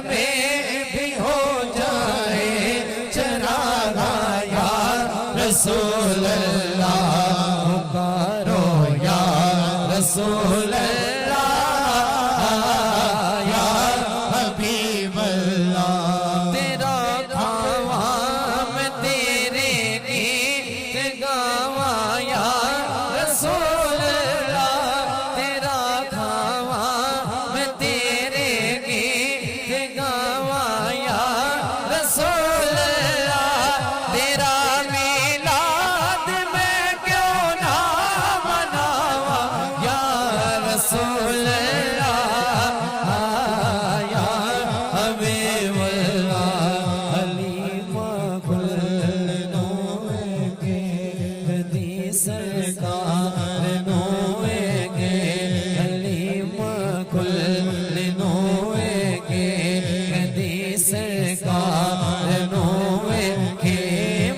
میں بھی ہو جائے چراغا یا رسول اللہ پکارو یا رسول اللہ یا حبیب اللہ تیرا کھاواں میں تیرے گیت گاواں یا رسول اللہ تیرا کھاواں میں تیرے گیت گاواں یا رسول اللہ تیرا میلاد میں کیوں نہ مناواں یا رسول اللہ یا حبیب اللہ حلیمہ کل نوے کے کدی سرکار نوے کے حلیمہ کل نوے کے کدی سرکار نوے کے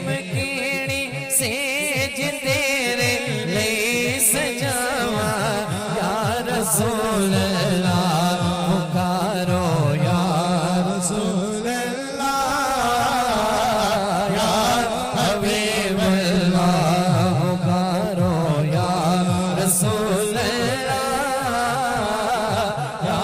مکیڑی سیج تیرے لئی سجاواں یا رسول اللہ پکارو یا رسول اللہ یا حبیب اللہ پکارو یا رسول اللہ یا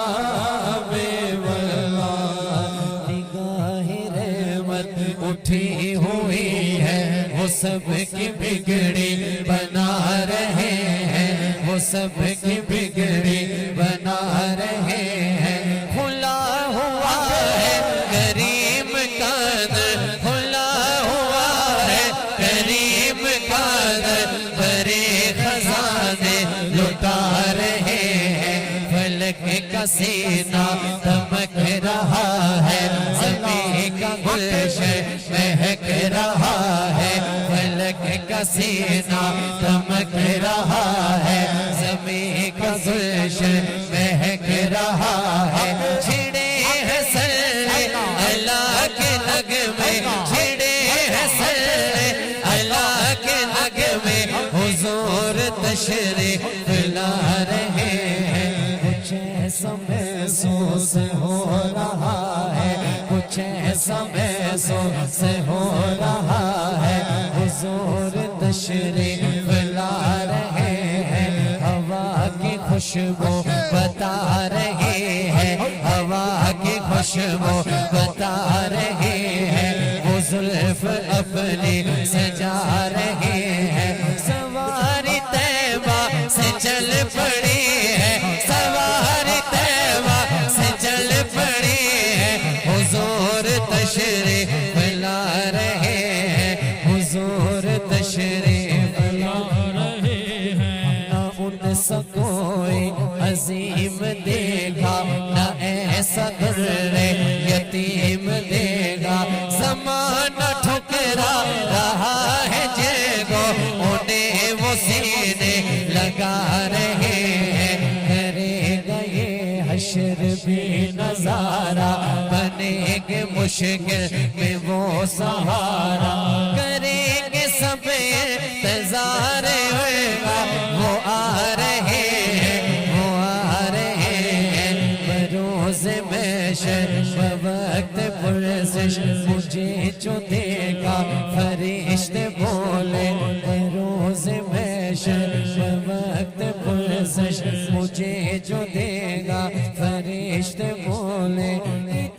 حبیب اللہ نگاہ رحمت اٹھی ہوئی ہے وہ سب کی بگڑی بنا رہے ہیں وہ سب کی بگڑی بنا رہے ہیں کھلا ہوا ہے کریم کا در کھلا ہوا ہے کریم کا در بڑے خزانے لٹا رہے ہیں فلک کا سینہ دمک رہا ہے زمین کا گلشن مہک رہا ہے فلک کا سینہ دمک رہا ہے زمین کا گلشن مہک رہا ہے چھڑے ہیں سر اللہ کے نغمے چھڑے ہیں سر اللہ کے نغمے حضور تشریف لا رہے ہیں کچھ ایسا محسوس ہو رہا ہے کچھ ایسا محسوس ہو رہا ہے حضور تشریف لا رہے ہیں ہوا کی خوشبو بتا رہے ہیں ہوا کی خوشبو بتا رہے ہیں وہ زلف اپنی سجا رہے ہیں سواری طیبہ سے چل پڑی ہے سواری طیبہ سے چل پڑی ہے حضور تشریف لا رہے ہیں حضور تشریف لا رہے ہیں نہ ان سا کوئی عظیم دے گا نہ ایسا در یتیم دے گا زمانہ ٹھکرا رہا ہے جیگو انہیں وہ سینے لگا رہے ہیں کرے گا یہ حشر بھی نظارہ بنے گے مشکل میں وہ سہارا کریں گے سب انتظار ہوگا وہ آ رہے ہیں وہ آ رہے ہیں بروز محشر وقت پرسش مجھے جو دے گا فرشتے بولے بروز محشر وقت پرسش مجھے جو دے گا فرشتے بولے